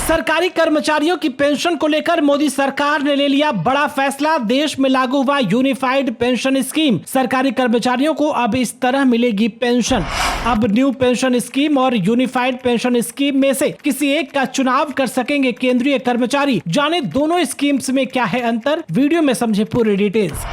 सरकारी कर्मचारियों की पेंशन को लेकर मोदी सरकार ने ले लिया बड़ा फैसला। देश में लागू हुआ यूनिफाइड पेंशन स्कीम। सरकारी कर्मचारियों को अब इस तरह मिलेगी पेंशन। अब न्यू पेंशन स्कीम और यूनिफाइड पेंशन स्कीम में से किसी एक का चुनाव कर सकेंगे केंद्रीय कर्मचारी। जाने दोनों स्कीम्स में क्या है अंतर, वीडियो में समझे पूरी डिटेल्स।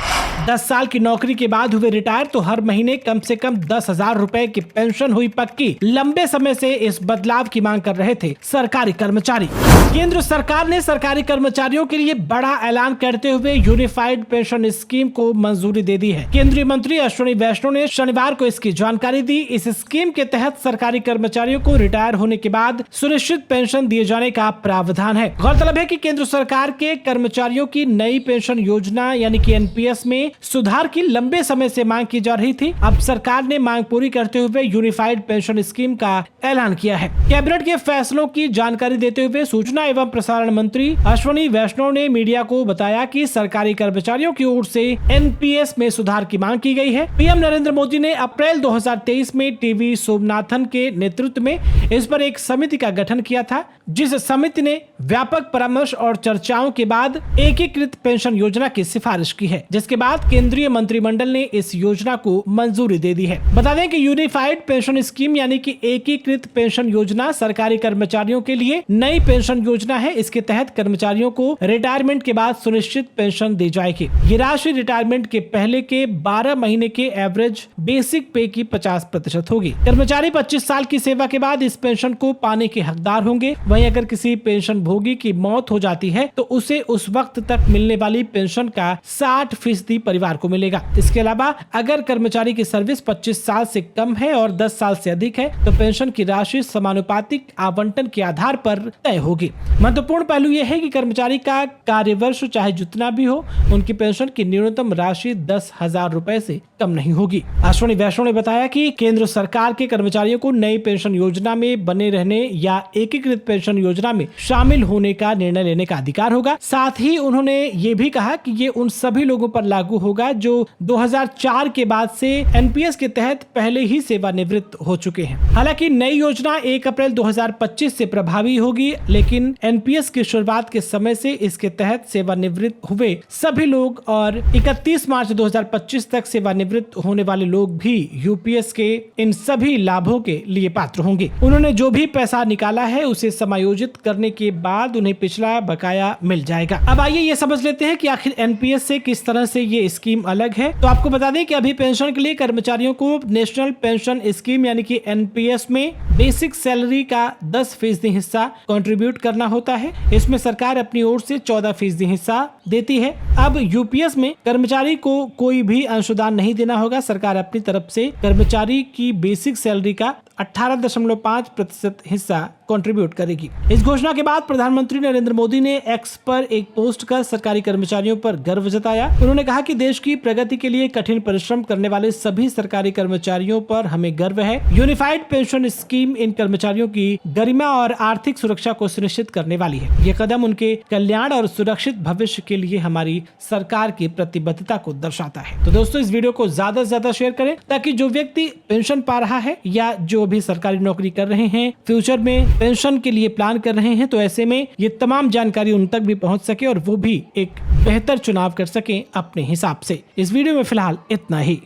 10 साल की नौकरी के बाद हुए रिटायर तो हर महीने कम से कम 10,000 रुपए की पेंशन हुई पक्की। लंबे समय से इस बदलाव की मांग कर रहे थे सरकारी कर्मचारी। केंद्र सरकार ने सरकारी कर्मचारियों के लिए बड़ा ऐलान करते हुए यूनिफाइड पेंशन स्कीम को मंजूरी दे दी है। केंद्रीय मंत्री अश्विनी वैष्णव ने शनिवार को इसकी जानकारी दी। इस स्कीम के तहत सरकारी कर्मचारियों को रिटायर होने के बाद सुनिश्चित पेंशन दिए जाने का प्रावधान है। गौरतलब है कि केंद्र सरकार के कर्मचारियों की नई पेंशन योजना यानी कि एनपीएस में सुधार की लंबे समय से मांग की जा रही थी। अब सरकार ने मांग पूरी करते हुए यूनिफाइड पेंशन स्कीम का ऐलान किया है। कैबिनेट के फैसलों की जानकारी देते हुए सूचना एवं प्रसारण मंत्री अश्विनी वैष्णव ने मीडिया को बताया कि सरकारी कर्मचारियों की ओर से एनपीएस में सुधार की मांग की गई है। पीएम नरेंद्र मोदी ने अप्रैल 2023 में टीवी सोमनाथन के नेतृत्व में इस पर एक समिति का गठन किया था, जिस समिति ने व्यापक परामर्श और चर्चाओं के बाद एकीकृत पेंशन योजना की सिफारिश की है, जिसके बाद केंद्रीय मंत्रिमंडल ने इस योजना को मंजूरी दे दी है। बता दें कि यूनिफाइड पेंशन स्कीम यानी कि एकीकृत पेंशन योजना सरकारी कर्मचारियों के लिए नई पेंशन योजना है। इसके तहत कर्मचारियों को रिटायरमेंट के बाद सुनिश्चित पेंशन दी जाएगी। ये राशि रिटायरमेंट के पहले के 12 महीने के एवरेज बेसिक पे की 50% होगी। कर्मचारी 25 साल की सेवा के बाद इस पेंशन को पाने के हकदार होंगे। वहीं अगर किसी पेंशन भोगी की मौत हो जाती है तो उसे उस वक्त तक मिलने वाली पेंशन का 60% परिवार को मिलेगा। इसके अलावा अगर कर्मचारी की सर्विस 25 साल से कम है और 10 साल से अधिक है तो पेंशन की राशि समानुपातिक आवंटन के आधार पर तय होगी। महत्वपूर्ण पहलू यह है कि कर्मचारी का कार्यवर्ष चाहे जितना भी हो, उनकी पेंशन की न्यूनतम राशि 10,000 रुपए से कम नहीं होगी। अश्विनी वैष्णव ने बताया कि केंद्र सरकार के कर्मचारियों को नई पेंशन योजना में बने रहने या एकीकृत पेंशन योजना में शामिल होने का निर्णय लेने का अधिकार होगा। साथ ही उन्होंने ये भी कहा कि ये उन सभी लोगों पर लागू होगा जो 2004 के बाद से एनपीएस के तहत पहले ही सेवानिवृत्त हो चुके हैं। हालांकि नई योजना 1 अप्रैल 2025 से प्रभावी होगी, लेकिन एनपीएस की शुरुआत के समय से इसके तहत सेवानिवृत्त हुए सभी लोग और 31 मार्च 2025 तक सेवानिवृत्त होने वाले लोग भी यूपीएस के इन सभी लाभों के लिए पात्र होंगे। उन्होंने जो भी पैसा निकाला है उसे समायोजित करने के बाद उन्हें पिछला बकाया मिल जाएगा। अब आइए ये समझ लेते हैं कि आखिर एनपीएस से किस तरह से ये स्कीम अलग है। तो आपको बता दें कि अभी पेंशन के लिए कर्मचारियों को नेशनल पेंशन स्कीम यानी कि एनपीएस में बेसिक सैलरी का 10% हिस्सा कंट्रीब्यूट करना होता है। इसमें सरकार अपनी ओर से 14% हिस्सा देती है। अब यूपीएस में कर्मचारी को कोई भी अंशदान नहीं देना होगा। सरकार अपनी तरफ से कर्मचारी की बेसिक सैलरी का 18.5% हिस्सा कंट्रीब्यूट करेगी। इस घोषणा के बाद प्रधानमंत्री नरेंद्र मोदी ने एक्स पर एक पोस्ट कर सरकारी कर्मचारियों पर गर्व जताया। उन्होंने कहा कि देश की प्रगति के लिए कठिन परिश्रम करने वाले सभी सरकारी कर्मचारियों पर हमें गर्व है। यूनिफाइड पेंशन स्कीम इन कर्मचारियों की गरिमा और आर्थिक सुरक्षा को सुनिश्चित करने वाली है। ये कदम उनके कल्याण और सुरक्षित भविष्य के लिए हमारी सरकार की प्रतिबद्धता को दर्शाता है। तो दोस्तों, इस वीडियो को ज्यादा से ज्यादा शेयर करें ताकि जो व्यक्ति पेंशन पा रहा है या जो भी सरकारी नौकरी कर रहे हैं, फ्यूचर में पेंशन के लिए प्लान कर रहे हैं, तो ऐसे में ये तमाम जानकारी उन तक भी पहुंच सके और वो भी एक बेहतर चुनाव कर सकें अपने हिसाब से। इस वीडियो में फिलहाल इतना ही।